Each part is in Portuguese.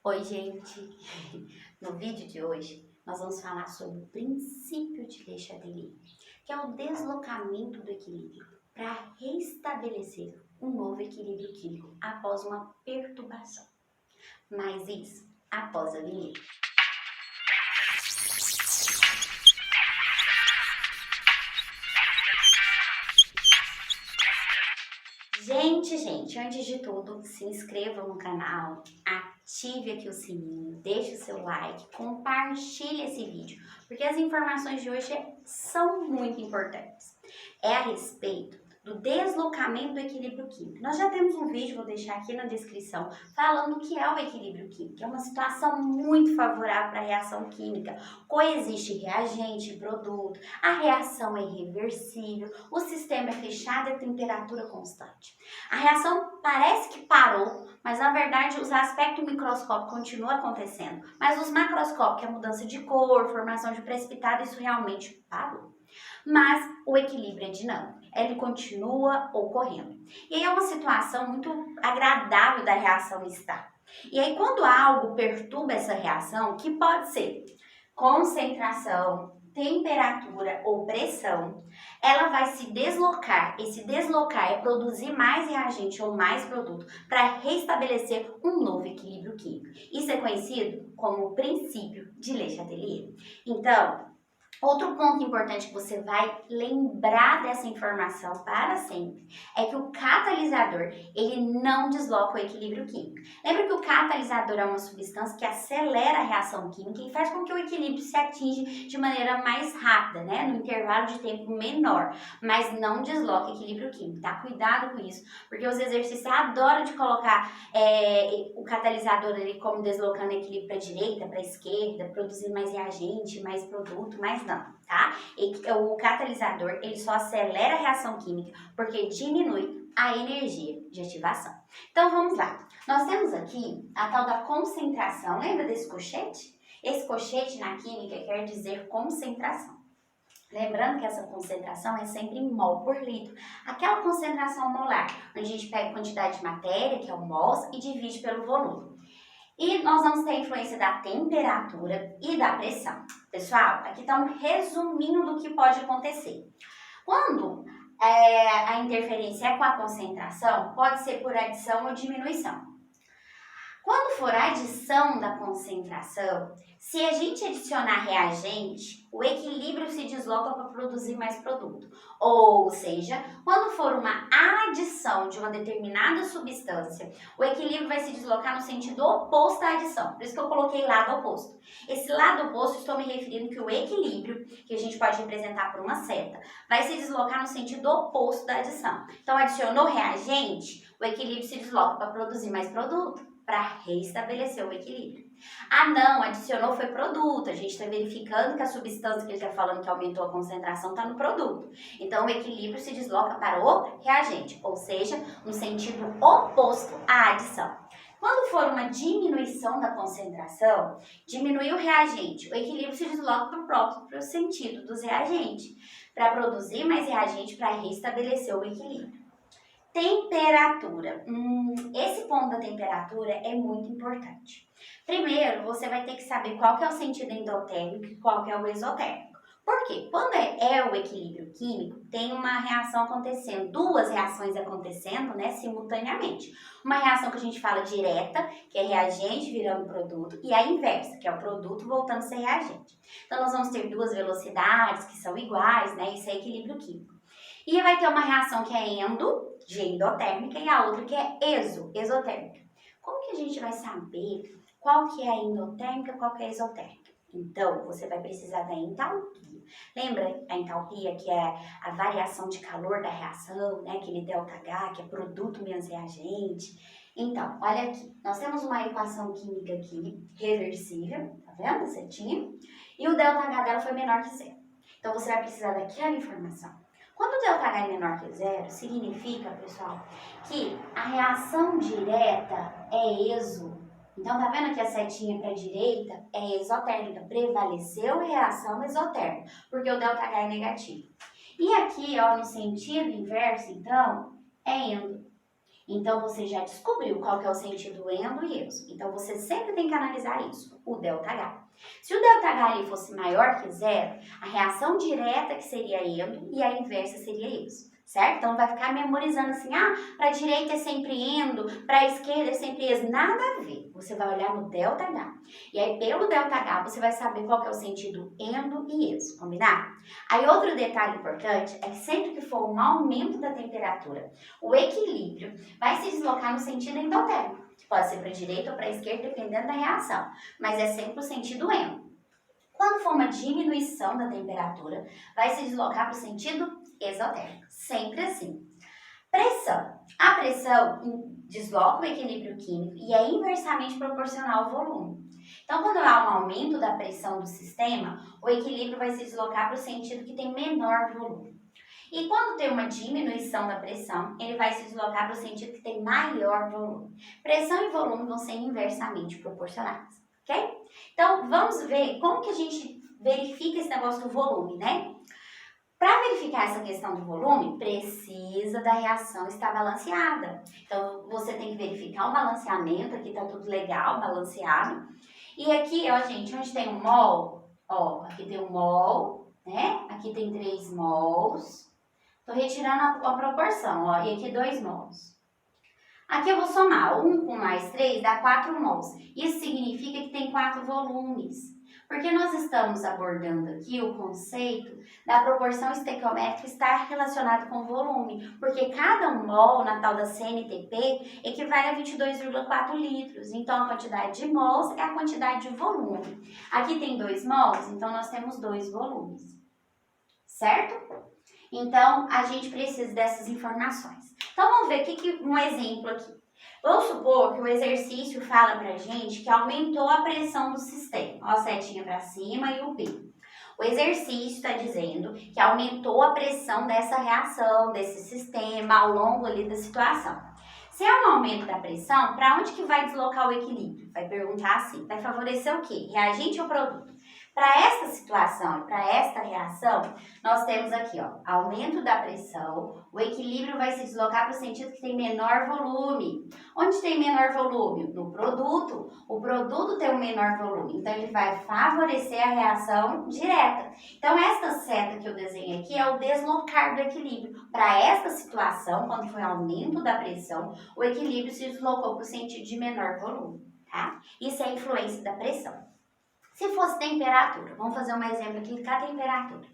Oi, gente! No vídeo de hoje, nós vamos falar sobre o princípio de Le Chatelier, que é o deslocamento do equilíbrio para restabelecer um novo equilíbrio químico após uma perturbação. Mas isso após a vinheta. Gente, antes de tudo, se inscreva no canal, ative aqui o sininho, deixe o seu like, compartilhe esse vídeo, porque as informações de hoje são muito importantes. É a respeito do deslocamento do equilíbrio químico. Nós já temos um vídeo, vou deixar aqui na descrição, falando o que é o equilíbrio químico. É uma situação muito favorável para a reação química. Coexiste reagente e produto, a reação é irreversível, o sistema é fechado e a temperatura constante. A reação parece que parou, mas na verdade os aspectos microscópicos continuam acontecendo. Mas os macroscópicos, que é a mudança de cor, formação de precipitado, isso realmente parou. Mas o equilíbrio é dinâmico, ele continua ocorrendo. E aí é uma situação muito agradável da reação estar. E aí quando algo perturba essa reação, que pode ser concentração, temperatura ou pressão, ela vai se deslocar. Esse deslocar é produzir mais reagente ou mais produto para restabelecer um novo equilíbrio químico. Isso é conhecido como o princípio de Le Chatelier. Então, outro ponto importante que você vai lembrar dessa informação para sempre é que o catalisador, ele não desloca o equilíbrio químico. Lembra que o catalisador é uma substância que acelera a reação química e faz com que o equilíbrio se atinja de maneira mais rápida, né? No intervalo de tempo menor, mas não desloca o equilíbrio químico, tá? Cuidado com isso, porque os exercícios adoram de colocar o catalisador ali como deslocando equilíbrio para a direita, para a esquerda, produzir mais reagente, mais produto, mas não, tá? O catalisador, ele só acelera a reação química porque diminui a energia de ativação. Então, vamos lá. Nós temos aqui a tal da concentração. Lembra desse colchete? Esse colchete na química quer dizer concentração. Lembrando que essa concentração é sempre em mol por litro. Aquela concentração molar, onde a gente pega a quantidade de matéria, que é o mols, e divide pelo volume. E nós vamos ter a influência da temperatura e da pressão. Pessoal, aqui está um resuminho do que pode acontecer. Quando a interferência é com a concentração, pode ser por adição ou diminuição. Quando for a adição da concentração, se a gente adicionar reagente, o equilíbrio se desloca para produzir mais produto. Ou seja, quando for uma adição de uma determinada substância, o equilíbrio vai se deslocar no sentido oposto à adição. Por isso que eu coloquei lado oposto. Esse lado oposto, estou me referindo que o equilíbrio, que a gente pode representar por uma seta, vai se deslocar no sentido oposto da adição. Então, adicionou reagente, o equilíbrio se desloca para produzir mais produto, para restabelecer o equilíbrio. Ah, não, adicionou foi produto. A gente está verificando que a substância que ele está falando que aumentou a concentração está no produto. Então, o equilíbrio se desloca para o reagente, ou seja, no sentido oposto à adição. Quando for uma diminuição da concentração, diminui o reagente, o equilíbrio se desloca para o próprio sentido dos reagentes, para produzir mais reagente para restabelecer o equilíbrio. Temperatura. Esse ponto da temperatura é muito importante. Primeiro, você vai ter que saber qual que é o sentido endotérmico e qual que é o exotérmico. Por quê? Quando é o equilíbrio químico, tem uma reação acontecendo, duas reações acontecendo, né, simultaneamente. Uma reação que a gente fala direta, que é reagente virando produto, e a inversa, que é o produto voltando a ser reagente. Então, nós vamos ter duas velocidades que são iguais, né, isso é equilíbrio químico. E vai ter uma reação que é de endotérmica, e a outra que é exotérmica. Como que a gente vai saber qual que é a endotérmica e qual que é a exotérmica? Então, você vai precisar da entalpia. Lembra a entalpia, que é a variação de calor da reação, né? Aquele ΔH, que é produto menos reagente. Então, olha aqui, nós temos uma equação química aqui, reversível, tá vendo? Setinha. E o ΔH dela foi menor que zero. Então, você vai precisar daquela informação. Quando o ΔH é menor que zero, significa, pessoal, que a reação direta é exo. Então, tá vendo aqui a setinha para a direita? É exotérmica. Prevaleceu a reação exotérmica, porque o ΔH é negativo. E aqui, ó, no sentido inverso, então, é endo. Então, você já descobriu qual que é o sentido endo e eso. Então, você sempre tem que analisar isso, o ΔH. Se o ΔH ali fosse maior que zero, a reação direta que seria endo e a inversa seria eso, certo? Então, vai ficar memorizando assim, para a direita é sempre endo, para a esquerda é sempre eso. Nada a ver. Você vai olhar no ΔH. E aí, pelo ΔH, você vai saber qual que é o sentido endo e eso, combinado? Aí, outro detalhe importante é que sempre que for um aumento da temperatura, o equilíbrio vai se deslocar no sentido endotérmico, que pode ser para a direita ou para a esquerda, dependendo da reação, mas é sempre o sentido endo. Quando for uma diminuição da temperatura, vai se deslocar para o sentido exotérmico, sempre assim. Pressão. A pressão desloca o equilíbrio químico e é inversamente proporcional ao volume. Então, quando há um aumento da pressão do sistema, o equilíbrio vai se deslocar para o sentido que tem menor volume. E quando tem uma diminuição da pressão, ele vai se deslocar para o sentido que tem maior volume. Pressão e volume vão ser inversamente proporcionais, ok? Então, vamos ver como que a gente verifica esse negócio do volume, né? Para verificar essa questão do volume, precisa da reação estar balanceada. Então, você tem que verificar o balanceamento, aqui tá tudo legal, balanceado. E aqui, ó, gente, onde tem um mol, ó, aqui tem um mol, né? Aqui tem 3 mols. Tô retirando a proporção, ó, e aqui 2 mols. Aqui eu vou somar, 1 com mais 3 dá 4 mols. Isso significa que tem 4 volumes. Porque nós estamos abordando aqui o conceito da proporção estequiométrica estar relacionado com volume. Porque cada mol na tal da CNTP equivale a 22,4 litros. Então, a quantidade de mols é a quantidade de volume. Aqui tem 2 mols, então nós temos 2 volumes. Certo? Então, a gente precisa dessas informações. Então, vamos ver um exemplo aqui. Vamos supor que o exercício fala pra gente que aumentou a pressão do sistema. Ó, a setinha para cima e o P. O exercício está dizendo que aumentou a pressão dessa reação, desse sistema, ao longo ali da situação. Se é um aumento da pressão, para onde que vai deslocar o equilíbrio? Vai perguntar assim, vai favorecer o quê? Reagente ou produto? Para esta situação e para esta reação, nós temos aqui, ó, aumento da pressão, o equilíbrio vai se deslocar para o sentido que tem menor volume. Onde tem menor volume? No produto. O produto tem um menor volume, então ele vai favorecer a reação direta. Então, esta seta que eu desenhei aqui é o deslocar do equilíbrio. Para esta situação, quando foi aumento da pressão, o equilíbrio se deslocou para o sentido de menor volume, tá? Isso é a influência da pressão. Se fosse temperatura, vamos fazer um exemplo aqui com a temperatura.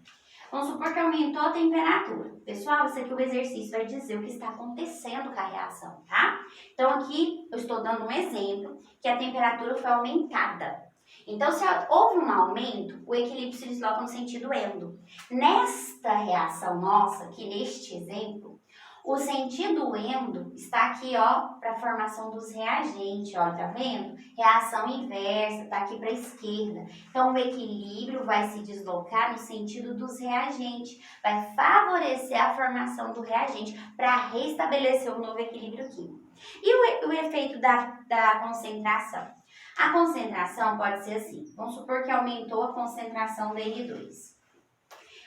Vamos supor que aumentou a temperatura. Pessoal, isso aqui o exercício vai dizer o que está acontecendo com a reação, tá? Então, aqui eu estou dando um exemplo que a temperatura foi aumentada. Então, se houve um aumento, o equilíbrio se desloca no sentido endo. Nesta reação nossa, aqui neste exemplo, o sentido endo está aqui, ó, para a formação dos reagentes, ó, tá vendo? Reação inversa, tá aqui para a esquerda. Então, o equilíbrio vai se deslocar no sentido dos reagentes, vai favorecer a formação do reagente para restabelecer o novo equilíbrio químico. E o efeito da concentração? A concentração pode ser assim, vamos supor que aumentou a concentração do N2.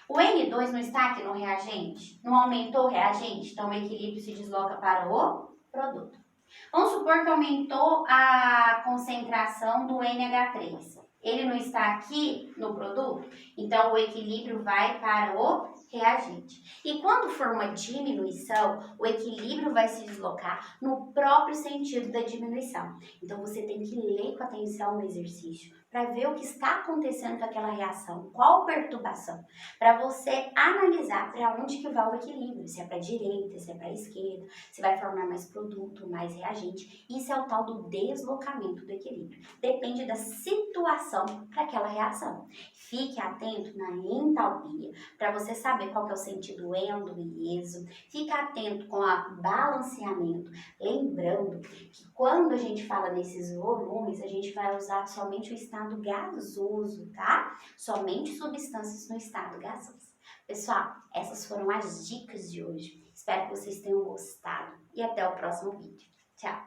O N2 não está aqui no reagente? Não aumentou o reagente? Então, o equilíbrio se desloca para o produto. Vamos supor que aumentou a concentração do NH3. Ele não está aqui no produto? Então, o equilíbrio vai para o reagente. E quando for uma diminuição, o equilíbrio vai se deslocar no próprio sentido da diminuição. Então, você tem que ler com atenção o exercício para ver o que está acontecendo com aquela reação, qual perturbação, para você analisar para onde que vai o equilíbrio, se é para a direita, se é para a esquerda, se vai formar mais produto, mais reagente. Isso é o tal do deslocamento do equilíbrio. Depende da situação para aquela reação. Fique atento na entalpia, para você saber qual que é o sentido endo e eso. Fique atento com o balanceamento, lembrando que quando a gente fala nesses volumes, a gente vai usar somente o estado gasoso, tá? Somente substâncias no estado gasoso. Pessoal, essas foram as dicas de hoje. Espero que vocês tenham gostado e até o próximo vídeo. Tchau!